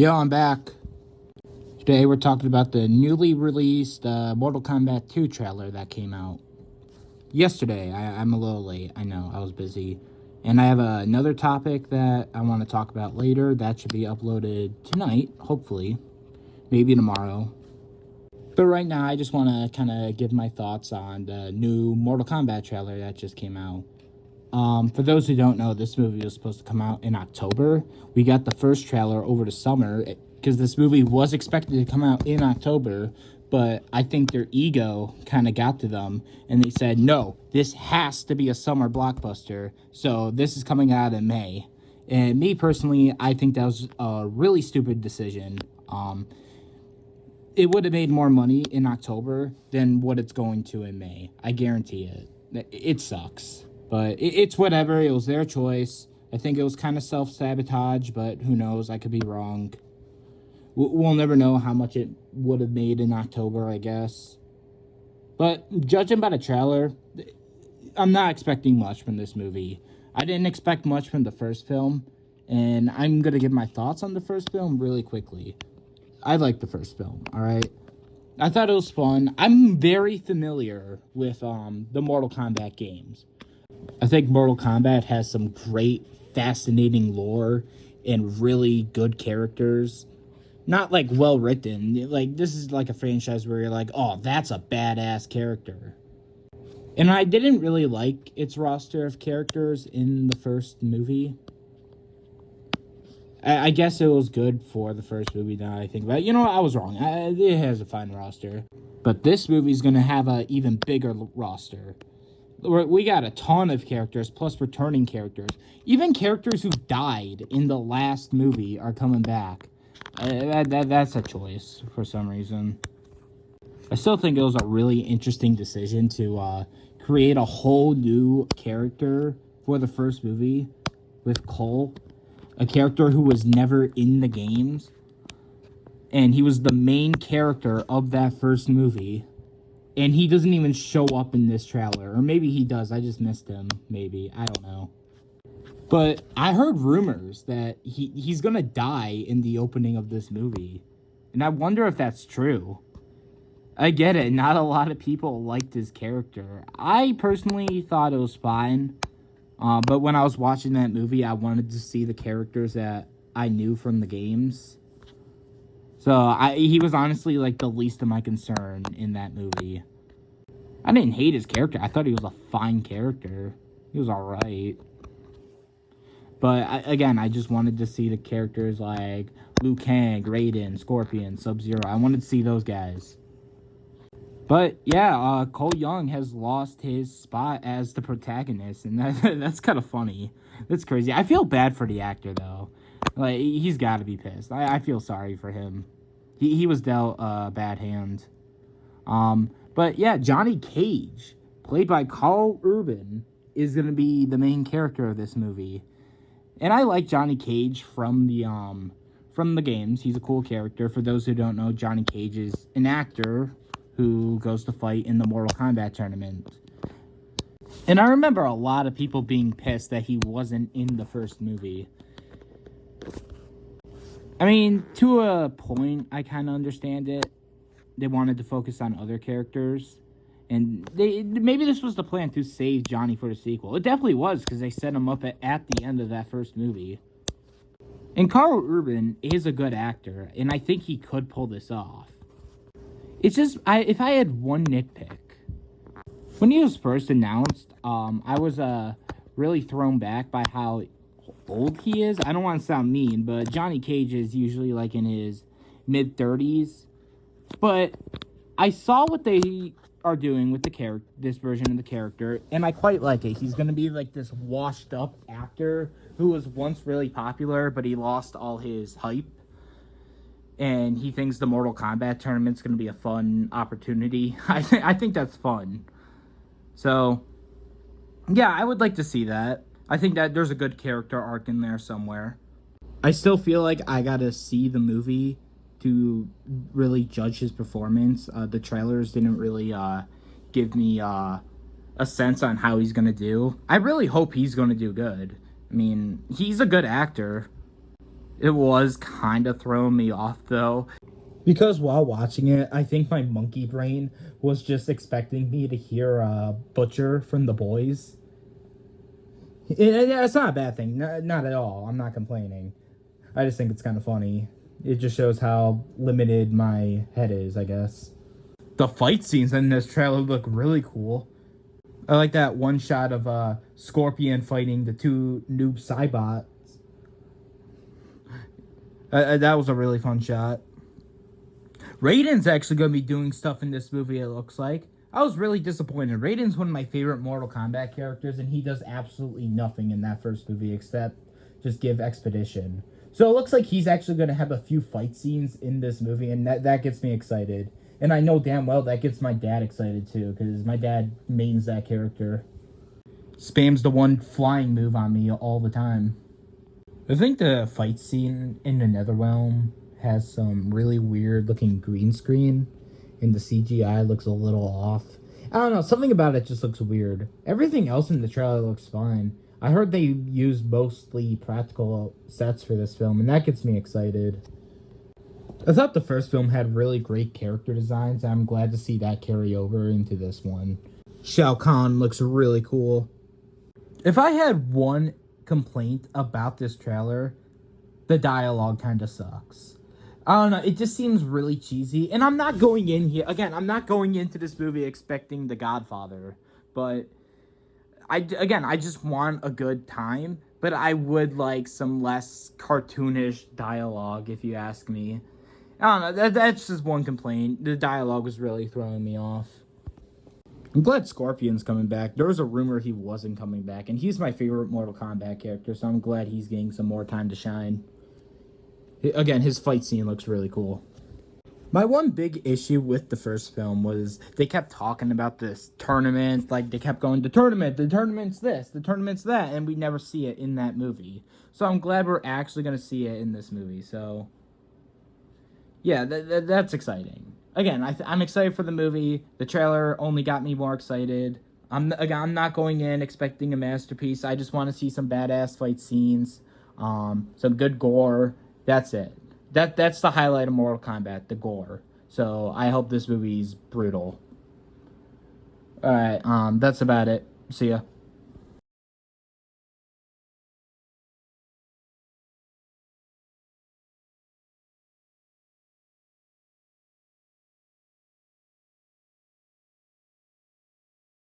Yo, I'm back. Today we're talking about the newly released Mortal Kombat 2 trailer that came out yesterday. I'm a little late. I know, I was busy. And I have another topic that I want to talk about later that should be uploaded tonight, hopefully. Maybe tomorrow. But right now, I just want to kind of give my thoughts on the new Mortal Kombat trailer that just came out. For those who don't know, this movie was supposed to come out in October. We got the first trailer over the summer because this movie was expected to come out in October, but I think their ego kind of got to them, and they said, no, this has to be a summer blockbuster, so this is coming out in May. And me personally, I think that was a really stupid decision. It would have made more money in October than what it's going to in May. I guarantee it. It sucks. But it's whatever. It was their choice. I think it was kind of self-sabotage, but who knows? I could be wrong. We'll never know how much it would have made in October, I guess. But judging by the trailer, I'm not expecting much from this movie. I didn't expect much from the first film, and I'm going to give my thoughts on the first film really quickly. I like the first film, all right? I thought it was fun. I'm very familiar with the Mortal Kombat games. I think Mortal Kombat has some great, fascinating lore and really good characters. Not, like, well-written. Like, this is, like, a franchise where you're like, oh, that's a badass character. And I didn't really like its roster of characters in the first movie. I guess it was good for the first movie now I think about it. You know what? I was wrong. It has a fine roster. But this movie's going to have an even bigger roster. We got a ton of characters, plus returning characters. Even characters who died in the last movie are coming back. That's a choice for some reason. I still think it was a really interesting decision to create a whole new character for the first movie with Cole. A character who was never in the games. And he was the main character of that first movie. And he doesn't even show up in this trailer. Or maybe he does. I just missed him. Maybe. I don't know. But I heard rumors that he's going to die in the opening of this movie. And I wonder if that's true. I get it. Not a lot of people liked his character. I personally thought it was fine. But when I was watching that movie, I wanted to see the characters that I knew from the games. So he was honestly like the least of my concern in that movie. I didn't hate his character. I thought he was a fine character. He was alright. But again, I just wanted to see the characters like Liu Kang, Raiden, Scorpion, Sub-Zero. I wanted to see those guys. But yeah, Cole Young has lost his spot as the protagonist, and that's kind of funny. That's crazy. I feel bad for the actor though. Like he's got to be pissed. I feel sorry for him. He was dealt a bad hand. But yeah, Johnny Cage, played by Carl Urban, is gonna be the main character of this movie, and I like Johnny Cage from the games. He's a cool character. For those who don't know, Johnny Cage is an actor who goes to fight in the Mortal Kombat tournament. And I remember a lot of people being pissed that he wasn't in the first movie. I mean, to a point, I kind of understand it. They wanted to focus on other characters. And maybe this was the plan to save Johnny for the sequel. It definitely was, because they set him up at the end of that first movie. And Carl Urban is a good actor, and I think he could pull this off. It's just, if I had one nitpick, when he was first announced, I was really thrown back by how old he is. I don't want to sound mean, but Johnny Cage is usually like in his mid-30s. But I saw what they are doing with this version of the character, and I quite like it. He's going to be like this washed-up actor who was once really popular, but he lost all his hype. And he thinks the Mortal Kombat tournament's going to be a fun opportunity. I think that's fun. So, yeah, I would like to see that. I think that there's a good character arc in there somewhere. I still feel like I got to see the movie to really judge his performance. The trailers didn't really give me a sense on how he's going to do. I really hope he's going to do good. I mean, he's a good actor. It was kind of throwing me off, though. Because while watching it, I think my monkey brain was just expecting me to hear Butcher from The Boys. It's not a bad thing. Not at all. I'm not complaining. I just think it's kind of funny. It just shows how limited my head is, I guess. The fight scenes in this trailer look really cool. I like that one shot of Scorpion fighting the two noob Cybots. That was a really fun shot. Raiden's actually going to be doing stuff in this movie, it looks like. I was really disappointed. Raiden's one of my favorite Mortal Kombat characters, and he does absolutely nothing in that first movie except just give Expedition. So it looks like he's actually going to have a few fight scenes in this movie, and that gets me excited. And I know damn well that gets my dad excited too, because my dad mains that character. Spams the one flying move on me all the time. I think the fight scene in the Netherrealm has some really weird looking green screen, and the CGI looks a little off. I don't know, something about it just looks weird. Everything else in the trailer looks fine. I heard they used mostly practical sets for this film, and that gets me excited. I thought the first film had really great character designs, and I'm glad to see that carry over into this one. Shao Kahn looks really cool. If I had one complaint about this trailer, the dialogue kind of sucks. I don't know, it just seems really cheesy, and I'm not going in here, again, I'm not going into this movie expecting The Godfather, but I just want a good time, but I would like some less cartoonish dialogue, if you ask me. I don't know, that's just one complaint. The dialogue was really throwing me off. I'm glad Scorpion's coming back. There was a rumor he wasn't coming back, and he's my favorite Mortal Kombat character, so I'm glad he's getting some more time to shine. Again, his fight scene looks really cool. My one big issue with the first film was they kept talking about this tournament. Like, they kept going, the tournament's this, the tournament's that, and we never see it in that movie. So I'm glad we're actually going to see it in this movie. So, yeah, that's exciting. Again, I'm excited for the movie. The trailer only got me more excited. I'm not going in expecting a masterpiece. I just want to see some badass fight scenes, some good gore. That's it. That's the highlight of Mortal Kombat, the gore. So I hope this movie's brutal. Alright, that's about it. See ya.